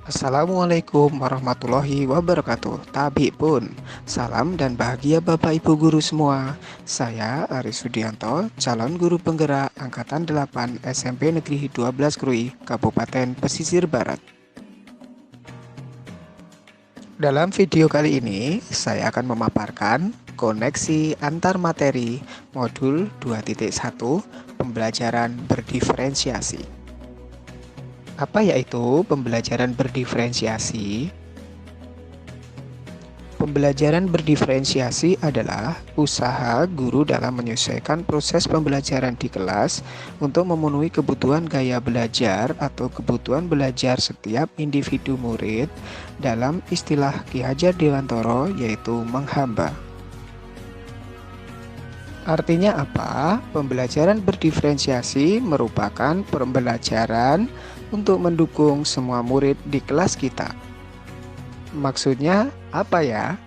Assalamualaikum warahmatullahi wabarakatuh. Tabi pun, salam dan bahagia Bapak Ibu guru semua. Saya Aris Sudianto, calon guru penggerak Angkatan 8 SMP Negeri 12 Krui, Kabupaten Pesisir Barat. Dalam video kali ini, saya akan memaparkan koneksi antar materi modul 2.1 pembelajaran berdiferensiasi. Apa yaitu pembelajaran berdiferensiasi? Pembelajaran berdiferensiasi adalah usaha guru dalam menyesuaikan proses pembelajaran di kelas untuk memenuhi kebutuhan gaya belajar atau kebutuhan belajar setiap individu murid, dalam istilah Ki Hajar Dewantoro yaitu menghamba. Artinya apa? Pembelajaran berdiferensiasi merupakan pembelajaran untuk mendukung semua murid di kelas kita. Maksudnya apa ya?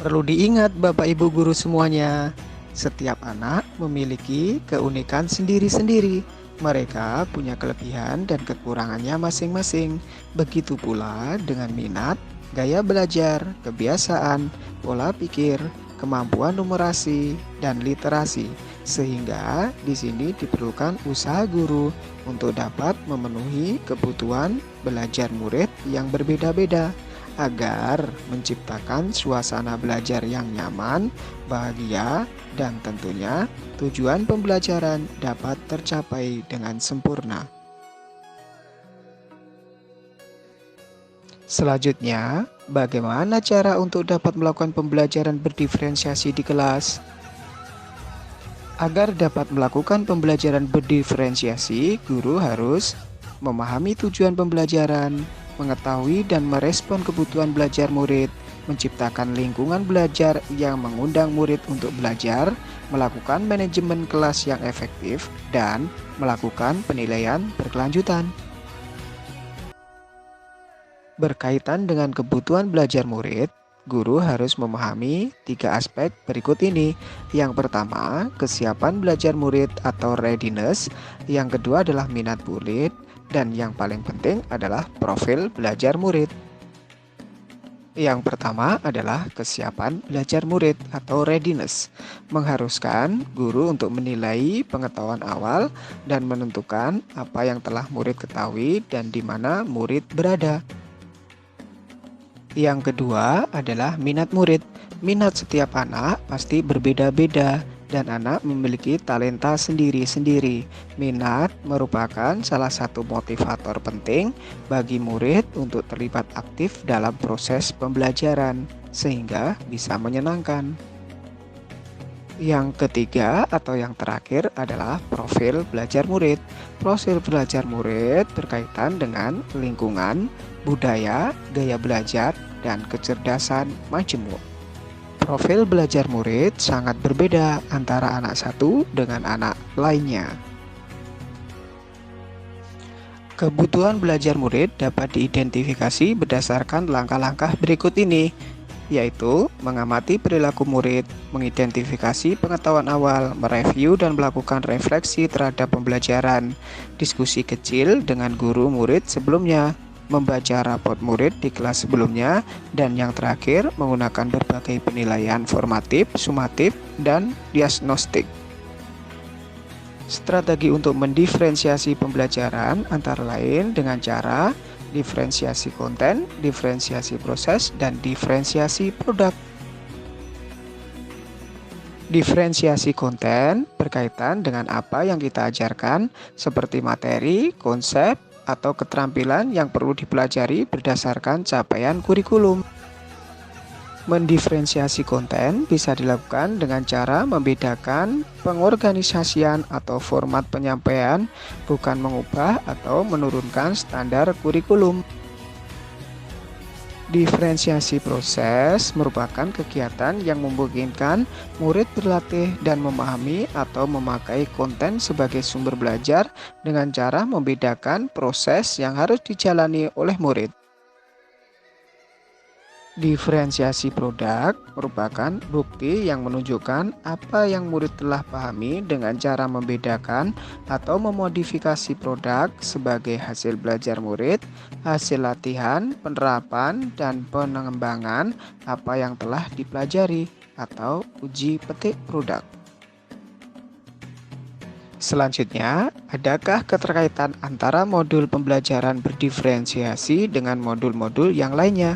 Perlu diingat Bapak Ibu guru semuanya, setiap anak memiliki keunikan sendiri-sendiri. Mereka punya kelebihan dan kekurangannya masing-masing. Begitu pula dengan minat, gaya belajar, kebiasaan, pola pikir, kemampuan numerasi, dan literasi. Sehingga di sini diperlukan usaha guru untuk dapat memenuhi kebutuhan belajar murid yang berbeda-beda agar menciptakan suasana belajar yang nyaman, bahagia, dan tentunya tujuan pembelajaran dapat tercapai dengan sempurna. Selanjutnya, bagaimana cara untuk dapat melakukan pembelajaran berdiferensiasi di kelas? Agar dapat melakukan pembelajaran berdiferensiasi, guru harus memahami tujuan pembelajaran, mengetahui dan merespon kebutuhan belajar murid, menciptakan lingkungan belajar yang mengundang murid untuk belajar, melakukan manajemen kelas yang efektif, dan melakukan penilaian berkelanjutan. Berkaitan dengan kebutuhan belajar murid, guru harus memahami 3 aspek berikut ini. Yang pertama, kesiapan belajar murid atau readiness. Yang kedua adalah minat murid. Dan yang paling penting adalah profil belajar murid. Yang pertama adalah kesiapan belajar murid atau readiness. Mengharuskan guru untuk menilai pengetahuan awal dan menentukan apa yang telah murid ketahui dan di mana murid berada. Yang kedua adalah minat murid. Minat setiap anak pasti berbeda-beda dan anak memiliki talenta sendiri-sendiri. Minat merupakan salah satu motivator penting bagi murid untuk terlibat aktif dalam proses pembelajaran sehingga bisa menyenangkan. Yang ketiga atau yang terakhir adalah profil belajar murid. Profil belajar murid berkaitan dengan lingkungan, budaya, gaya belajar, dan kecerdasan majemuk. Profil belajar murid sangat berbeda antara anak satu dengan anak lainnya. Kebutuhan belajar murid dapat diidentifikasi berdasarkan langkah-langkah berikut ini, yaitu mengamati perilaku murid, mengidentifikasi pengetahuan awal, mereview dan melakukan refleksi terhadap pembelajaran, diskusi kecil dengan guru murid sebelumnya, membaca raport murid di kelas sebelumnya, dan yang terakhir menggunakan berbagai penilaian formatif, sumatif, dan diagnostik. Strategi untuk mendiferensiasi pembelajaran antara lain dengan cara diferensiasi konten, diferensiasi proses, dan diferensiasi produk. Diferensiasi konten berkaitan dengan apa yang kita ajarkan seperti materi, konsep, atau keterampilan yang perlu dipelajari berdasarkan capaian kurikulum. Mendiferensiasi konten bisa dilakukan dengan cara membedakan pengorganisasian atau format penyampaian, bukan mengubah atau menurunkan standar kurikulum. Diferensiasi proses merupakan kegiatan yang memungkinkan murid berlatih dan memahami atau memakai konten sebagai sumber belajar dengan cara membedakan proses yang harus dijalani oleh murid. Diferensiasi produk merupakan bukti yang menunjukkan apa yang murid telah pahami dengan cara membedakan atau memodifikasi produk sebagai hasil belajar murid, hasil latihan, penerapan, dan pengembangan apa yang telah dipelajari atau uji petik produk. Selanjutnya, adakah keterkaitan antara modul pembelajaran berdiferensiasi dengan modul-modul yang lainnya?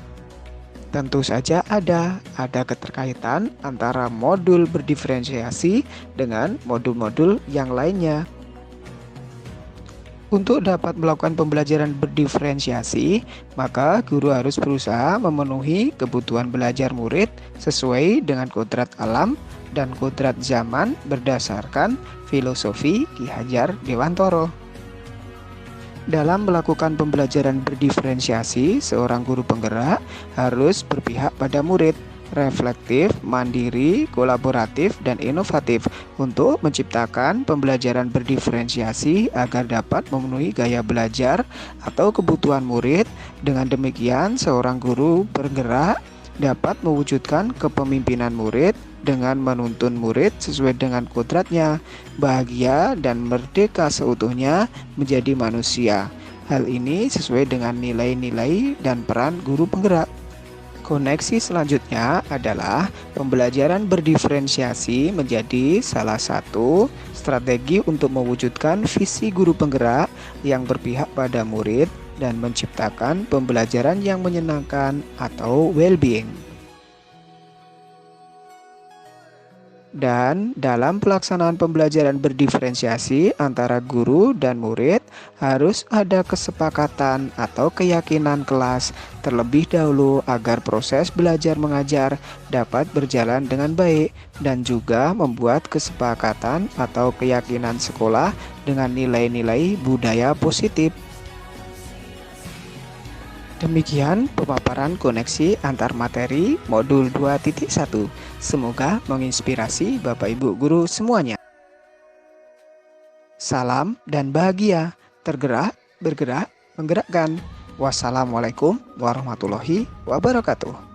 Tentu saja ada keterkaitan antara modul berdiferensiasi dengan modul-modul yang lainnya. Untuk dapat melakukan pembelajaran berdiferensiasi, maka guru harus berusaha memenuhi kebutuhan belajar murid sesuai dengan kodrat alam dan kodrat zaman berdasarkan filosofi Ki Hajar Dewantoro. Dalam melakukan pembelajaran berdiferensiasi, seorang guru penggerak harus berpihak pada murid, reflektif, mandiri, kolaboratif, dan inovatif untuk menciptakan pembelajaran berdiferensiasi agar dapat memenuhi gaya belajar atau kebutuhan murid. Dengan demikian, seorang guru bergerak dapat mewujudkan kepemimpinan murid dengan menuntun murid sesuai dengan kodratnya, bahagia dan merdeka seutuhnya menjadi manusia. Hal ini sesuai dengan nilai-nilai dan peran guru penggerak. Koneksi selanjutnya adalah pembelajaran berdiferensiasi menjadi salah satu strategi untuk mewujudkan visi guru penggerak yang berpihak pada murid dan menciptakan pembelajaran yang menyenangkan atau well-being. Dan dalam pelaksanaan pembelajaran berdiferensiasi antara guru dan murid harus ada kesepakatan atau keyakinan kelas terlebih dahulu agar proses belajar mengajar dapat berjalan dengan baik dan juga membuat kesepakatan atau keyakinan sekolah dengan nilai-nilai budaya positif. Demikian pemaparan koneksi antar materi modul 2.1. Semoga menginspirasi Bapak Ibu guru semuanya. Salam dan bahagia, tergerak, bergerak, menggerakkan. Wassalamualaikum warahmatullahi wabarakatuh.